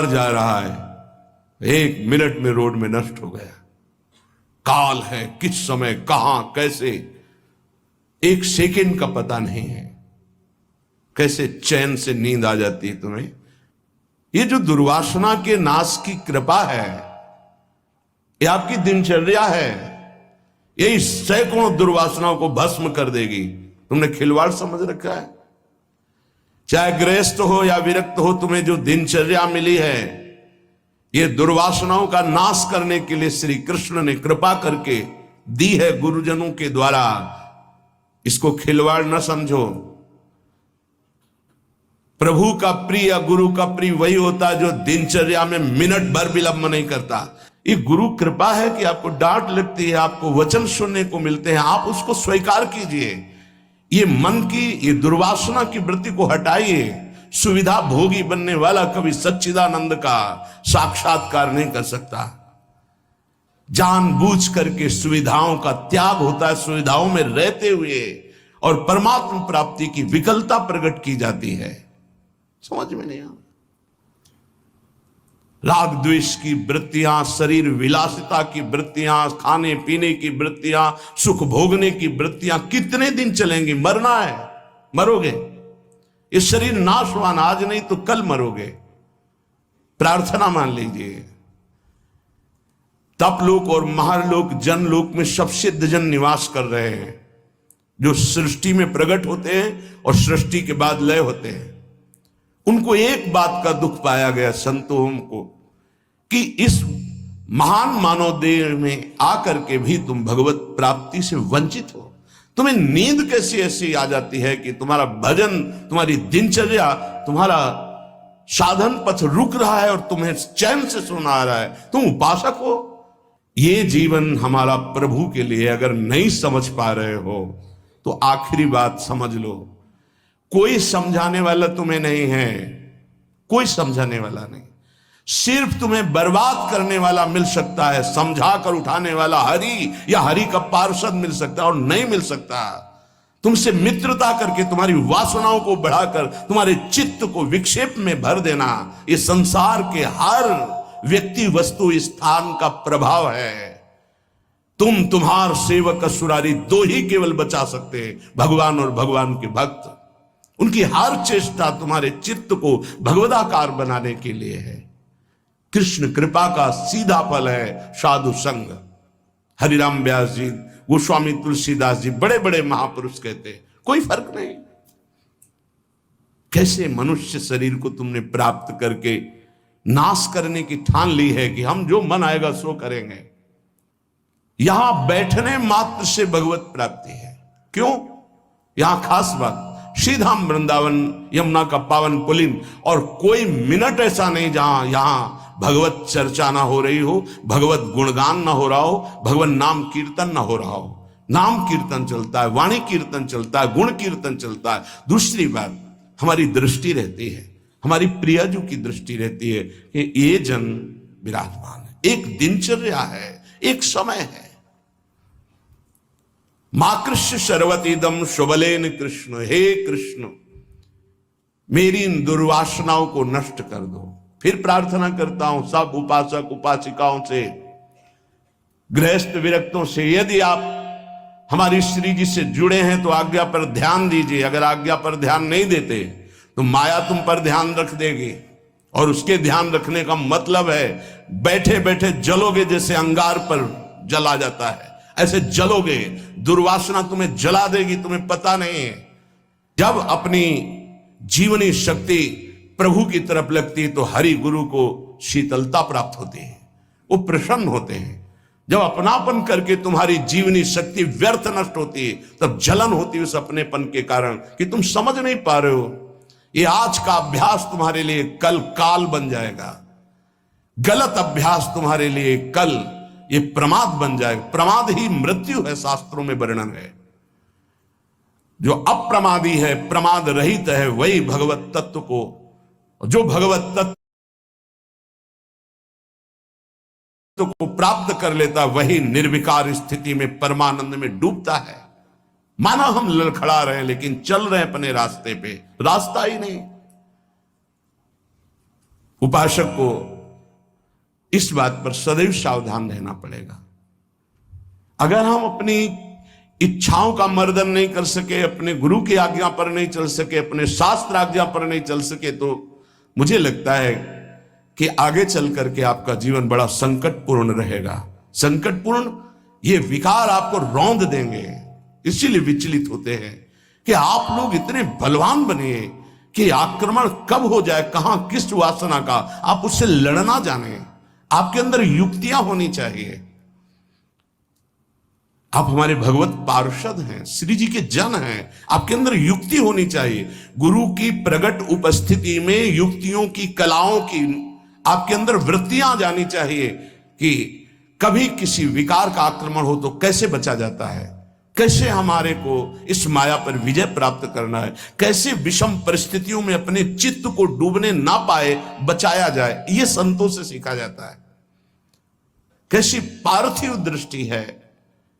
जा रहा है, 1 मिनट में रोड में नष्ट हो गया। काल है, किस समय कहां कैसे 1 सेकंड का पता नहीं है। कैसे चैन से नींद आ जाती है तुम्हें। ये जो दुर्वासना के नाश की कृपा है, ये आपकी दिनचर्या है, यही सैकड़ों दुर्वासनाओं को भस्म कर देगी। तुमने खिलवाड़ समझ रखा है। चाहे गृहस्थ हो या विरक्त हो, तुम्हें जो दिनचर्या मिली है, ये दुर्वासनाओं का नाश करने के लिए श्री कृष्ण ने कृपा करके दी है गुरुजनों के द्वारा। इसको खिलवाड़ न समझो। प्रभु का प्रिय या गुरु का प्रिय वही होता है जो दिनचर्या में मिनट भर विलंब नहीं करता। ये गुरु कृपा है कि आपको डांट लगती है, आपको वचन सुनने को मिलते हैं, आप उसको स्वीकार कीजिए। ये मन की, ये दुर्वासना की वृत्ति को हटाइए। सुविधा भोगी बनने वाला कभी सच्चिदानंद का साक्षात्कार नहीं कर सकता। जानबूझ करके सुविधाओं का त्याग होता है, सुविधाओं में रहते हुए, और परमात्मा प्राप्ति की विकलता प्रकट की जाती है। समझ में नहीं आ। राग द्वेष की वृत्तियां, शरीर विलासिता की वृत्तियां, खाने पीने की वृत्तियां, सुख भोगने की वृत्तियां कितने दिन चलेंगी। मरना है, मरोगे। ये शरीर नाशवान, आज नहीं तो कल मरोगे। प्रार्थना मान लीजिए। तपलोक और महालोक जनलोक में सब सिद्ध जन निवास कर रहे हैं, जो सृष्टि में प्रकट होते हैं और सृष्टि के बाद लय होते हैं। उनको एक बात का दुख पाया गया संतों को, कि इस महान मानव देह में आकर के भी तुम भगवत प्राप्ति से वंचित हो। तुम्हें नींद कैसी ऐसी आ जाती है कि तुम्हारा भजन, तुम्हारी दिनचर्या, तुम्हारा साधन पथ रुक रहा है और तुम्हें चैन से सोना आ रहा है। तुम उपासक हो। ये जीवन हमारा प्रभु के लिए अगर नहीं समझ पा रहे हो तो आखिरी बात समझ लो, कोई समझाने वाला तुम्हें नहीं है। कोई समझाने वाला नहीं, सिर्फ तुम्हें बर्बाद करने वाला मिल सकता है। समझा कर उठाने वाला हरि या हरि का पार्षद मिल सकता है, और नहीं मिल सकता। तुमसे मित्रता करके तुम्हारी वासनाओं को बढ़ाकर तुम्हारे चित्त को विक्षेप में भर देना, ये संसार के हर व्यक्ति वस्तु स्थान का प्रभाव है। तुम्हार सेवक असुरारी, 2 ही केवल बचा सकते हैं, भगवान और भगवान के भक्त। उनकी हर चेष्टा तुम्हारे चित्त को भगवदाकार बनाने के लिए है। कृष्ण कृपा का सीधा फल है साधु संग। हरिराम व्यास जी, गोस्वामी तुलसीदास जी, बड़े बड़े महापुरुष कहते कोई फर्क नहीं। कैसे मनुष्य शरीर को तुमने प्राप्त करके नाश करने की ठान ली है कि हम जो मन आएगा सो करेंगे। यहां बैठने मात्र से भगवत प्राप्ति है। क्यों? यहां खास बात, श्रीधाम वृंदावन यमुना का पावन पुलिन, और कोई मिनट ऐसा नहीं जहां यहां भगवत चर्चा ना हो रही हो, भगवत गुणगान ना हो रहा हो, भगवत नाम कीर्तन ना हो रहा हो। नाम कीर्तन चलता है, वाणी कीर्तन चलता है, गुण कीर्तन चलता है। दूसरी बात, हमारी दृष्टि रहती है, हमारी प्रियजू की दृष्टि रहती है कि ये जन विराजमान है। एक दिनचर्या है, एक समय है। माकृष्य शर्वतीदम शुभलेन कृष्ण, हे कृष्ण मेरी इन दुर्वासनाओं को नष्ट कर दो। फिर प्रार्थना करता हूं सब उपासक उपासिकाओं से, गृहस्थ विरक्तों से, यदि आप हमारी श्री जी से जुड़े हैं तो आज्ञा पर ध्यान दीजिए। अगर आज्ञा पर ध्यान नहीं देते तो माया तुम पर ध्यान रख देगी, और उसके ध्यान रखने का मतलब है बैठे बैठे जलोगे, जैसे अंगार पर जला जाता है ऐसे जलोगे। दुर्वासना तुम्हें जला देगी, तुम्हें पता नहीं है। जब अपनी जीवनी शक्ति प्रभु की तरफ लगती है तो हरि गुरु को शीतलता प्राप्त होती है, वो प्रसन्न होते हैं। जब अपनापन करके तुम्हारी जीवनी शक्ति व्यर्थ नष्ट होती है तब जलन होती है उस अपनेपन के कारण कि तुम समझ नहीं पा रहे हो। ये आज का अभ्यास तुम्हारे लिए कल काल बन जाएगा। गलत अभ्यास तुम्हारे लिए कल ये प्रमाद बन जाएगा। प्रमाद ही मृत्यु है, शास्त्रों में वर्णन है। जो अप्रमादी है, प्रमाद रहित है, वही भगवत तत्व को, जो भगवत तत्व को प्राप्त कर लेता, वही निर्विकार स्थिति में परमानंद में डूबता है। माना हम लड़खड़ा रहे हैं लेकिन चल रहे हैं अपने रास्ते पे, रास्ता ही नहीं। उपासक को इस बात पर सदैव सावधान रहना पड़ेगा। अगर हम अपनी इच्छाओं का मर्दन नहीं कर सके, अपने गुरु की आज्ञा पर नहीं चल सके, अपने शास्त्र आज्ञा पर नहीं चल सके, तो मुझे लगता है कि आगे चल करके आपका जीवन बड़ा संकटपूर्ण रहेगा। संकटपूर्ण, ये विकार आपको रौंद देंगे। इसीलिए विचलित होते हैं कि आप लोग इतने बलवान बनिए कि आक्रमण कब हो जाए, कहां किस वासना का, आप उससे लड़ना जाने। आपके अंदर युक्तियां होनी चाहिए। आप हमारे भगवत पार्षद हैं, श्री जी के जन हैं, आपके अंदर युक्ति होनी चाहिए। गुरु की प्रगट उपस्थिति में युक्तियों की, कलाओं की आपके अंदर वृत्तियां जानी चाहिए कि कभी किसी विकार का आक्रमण हो तो कैसे बचा जाता है, कैसे हमारे को इस माया पर विजय प्राप्त करना है, कैसे विषम परिस्थितियों में अपने चित्त को डूबने ना पाए बचाया जाए। यह संतों से सीखा जाता है। कैसी पार्थिव दृष्टि है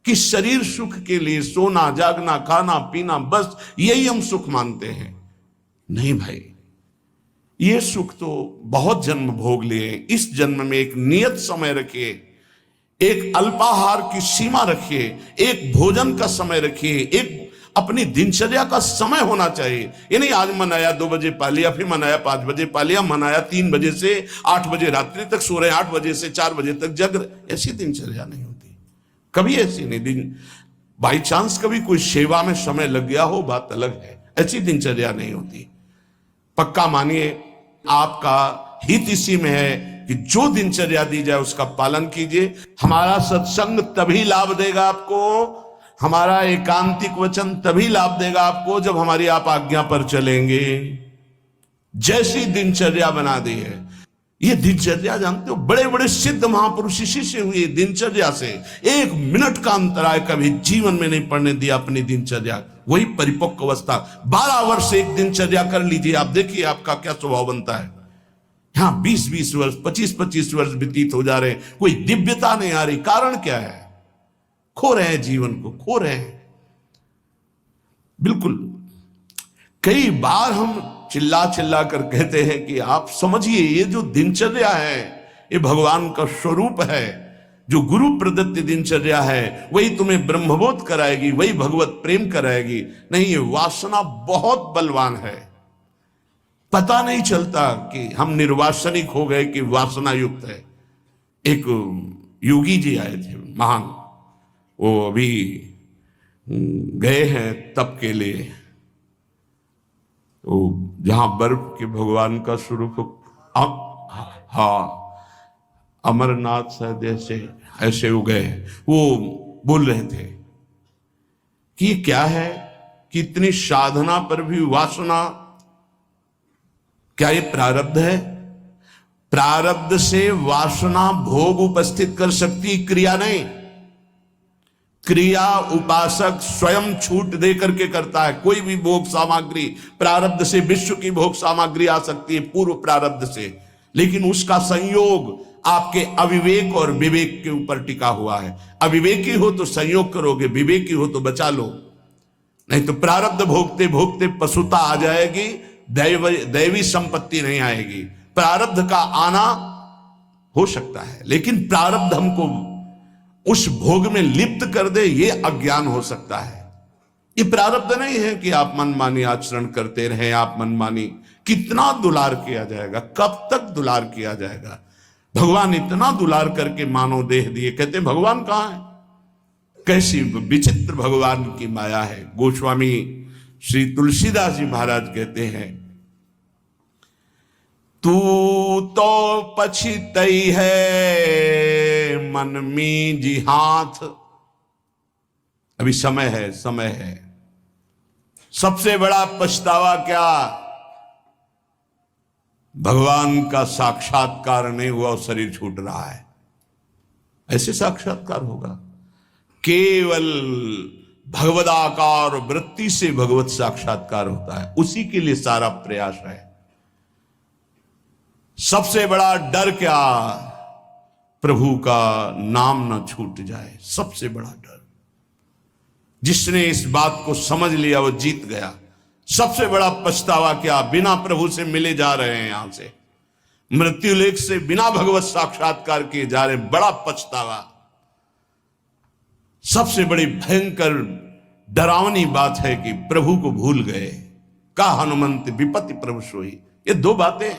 कि शरीर सुख के लिए सोना, जागना, खाना, पीना, बस यही हम सुख मानते हैं। नहीं भाई, ये सुख तो बहुत जन्म भोग लिए। इस जन्म में एक नियत समय रखिए, एक अल्पाहार की सीमा रखिए, एक भोजन का समय रखिए, एक अपनी दिनचर्या का समय होना चाहिए। ये नहीं आज मनाया 2 बजे पा लिया, फिर मनाया 5 बजे पा लिया, मनाया 3 बजे से 8 बजे रात्रि तक सो रहे, 8 बजे से 4 बजे तक जग रहे। ऐसी दिनचर्या नहीं होती, कभी ऐसी नहीं। दिन बाई चांस कभी कोई सेवा में समय लग गया हो, बात अलग है। ऐसी दिनचर्या नहीं होती। पक्का मानिए, आपका हित इसी में है कि जो दिनचर्या दी जाए उसका पालन कीजिए। हमारा सत्संग तभी लाभ देगा आपको, हमारा एकांतिक वचन तभी लाभ देगा आपको जब हमारी आप आज्ञा पर चलेंगे। जैसी दिनचर्या बना दी है, ये दिनचर्या जानते हो, बड़े बड़े सिद्ध महापुरुष इसी से हुए, दिनचर्या से। 1 मिनट का अंतराय कभी जीवन में नहीं पड़ने दिया अपनी दिनचर्या। वही परिपक्व अवस्था। 12 वर्ष एक दिनचर्या कर लीजिए, आप देखिए आपका क्या स्वभाव बनता है। यहां 20-20 वर्ष, 25-25 वर्ष व्यतीत हो जा रहे हैं, कोई दिव्यता नहीं आ रही। कारण क्या है? खो रहे हैं, जीवन को खो रहे हैं। बिल्कुल, कई बार हम चिल्ला चिल्ला कर कहते हैं कि आप समझिए, ये जो दिनचर्या है ये भगवान का स्वरूप है। जो गुरु प्रदत्त दिनचर्या है वही तुम्हें ब्रह्मबोध कराएगी, वही भगवत प्रेम कराएगी। नहीं, ये वासना बहुत बलवान है। पता नहीं चलता कि हम निर्वासनिक हो गए कि वासना युक्त है। एक योगी जी आए थे महान, वो अभी गए हैं तप के लिए, तो जहां बर्फ के भगवान का स्वरूप, हाँ अमरनाथ शायद ऐसे हो गए। वो बोल रहे थे कि ये क्या है कि इतनी साधना पर भी वासना। क्या ये प्रारब्ध है? प्रारब्ध से वासना भोग उपस्थित कर सकती, क्रिया नहीं। क्रिया उपासक स्वयं छूट दे करके करता है। कोई भी भोग सामग्री प्रारब्ध से, विश्व की भोग सामग्री आ सकती है पूर्व प्रारब्ध से, लेकिन उसका संयोग आपके अविवेक और विवेक के ऊपर टिका हुआ है। अविवेकी हो तो संयोग करोगे, विवेकी हो तो बचा लो, नहीं तो प्रारब्ध भोगते भोगते पशुता आ जाएगी, दैवी संपत्ति नहीं आएगी। प्रारब्ध का आना हो सकता है, लेकिन प्रारब्ध हमको उस भोग में लिप्त कर दे, ये अज्ञान हो सकता है। ये प्रारब्ध नहीं है कि आप मनमानी आचरण करते रहे, आप मनमानी। कितना दुलार किया जाएगा, कब तक दुलार किया जाएगा? भगवान इतना दुलार करके मानव देह दिए, कहते भगवान कहां है? कैसी विचित्र भगवान की माया है। गोस्वामी श्री तुलसीदास जी महाराज कहते हैं, तू तो पछितई है मन में जी हाथ। अभी समय है, समय है। सबसे बड़ा पछतावा क्या? भगवान का साक्षात्कार नहीं हुआ और शरीर छूट रहा है। ऐसे साक्षात्कार होगा? केवल भगवदाकार वृत्ति से भगवत साक्षात्कार होता है, उसी के लिए सारा प्रयास है। सबसे बड़ा डर क्या? प्रभु का नाम न छूट जाए, सबसे बड़ा डर। जिसने इस बात को समझ लिया वो जीत गया। सबसे बड़ा पछतावा क्या? बिना प्रभु से मिले जा रहे हैं यहां से। मृत्युलेख से बिना भगवत साक्षात्कार किए जा रहे, बड़ा पछतावा। सबसे बड़ी भयंकर डरावनी बात है कि प्रभु को भूल गए। का हनुमंत विपत्ति प्रभु सोई, ये दो बातें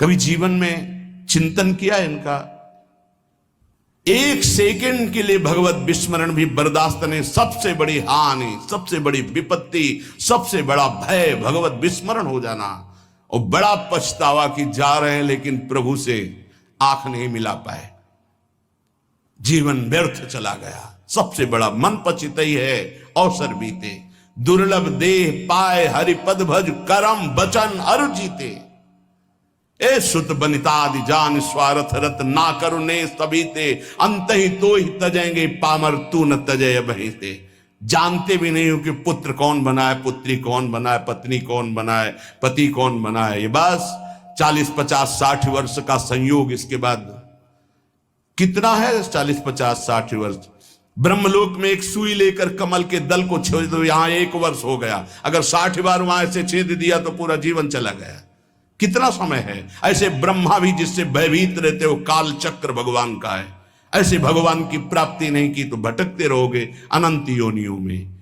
कभी जीवन में चिंतन किया इनका? एक सेकंड के लिए भगवत विस्मरण भी बर्दाश्त नहीं। सबसे बड़ी हानि, सबसे बड़ी विपत्ति, सबसे बड़ा भय भगवत विस्मरण हो जाना। और बड़ा पछतावा कि जा रहे हैं लेकिन प्रभु से आंख नहीं मिला पाए, जीवन व्यर्थ चला गया। सबसे बड़ा मन पचितई है अवसर बीते, दुर्लभ देह पाए हरिपद भज करम बचन अरु जीते। ए सुत बनितादि जान स्वार्थ रत ना करुणे सबीते, अंत ही तो ही तजेंगे पामर तू न तजय बहीते। जानते भी नहीं हो कि पुत्र कौन बनाए, पुत्री कौन बनाए, पत्नी कौन बनाए, पति कौन बनाए। ये बस 40 50 60 वर्ष का संयोग, इसके बाद कितना है 40 50 60 वर्ष। ब्रह्मलोक में एक सुई लेकर कमल के दल को छेद दो, यहां 1 वर्ष हो गया। अगर 60 बार वहां से छेद दिया तो पूरा जीवन चला गया। कितना समय है। ऐसे ब्रह्मा भी जिससे भयभीत रहते हो, काल चक्र भगवान का है। ऐसे भगवान की प्राप्ति नहीं की तो भटकते रहोगे अनंत योनियों में।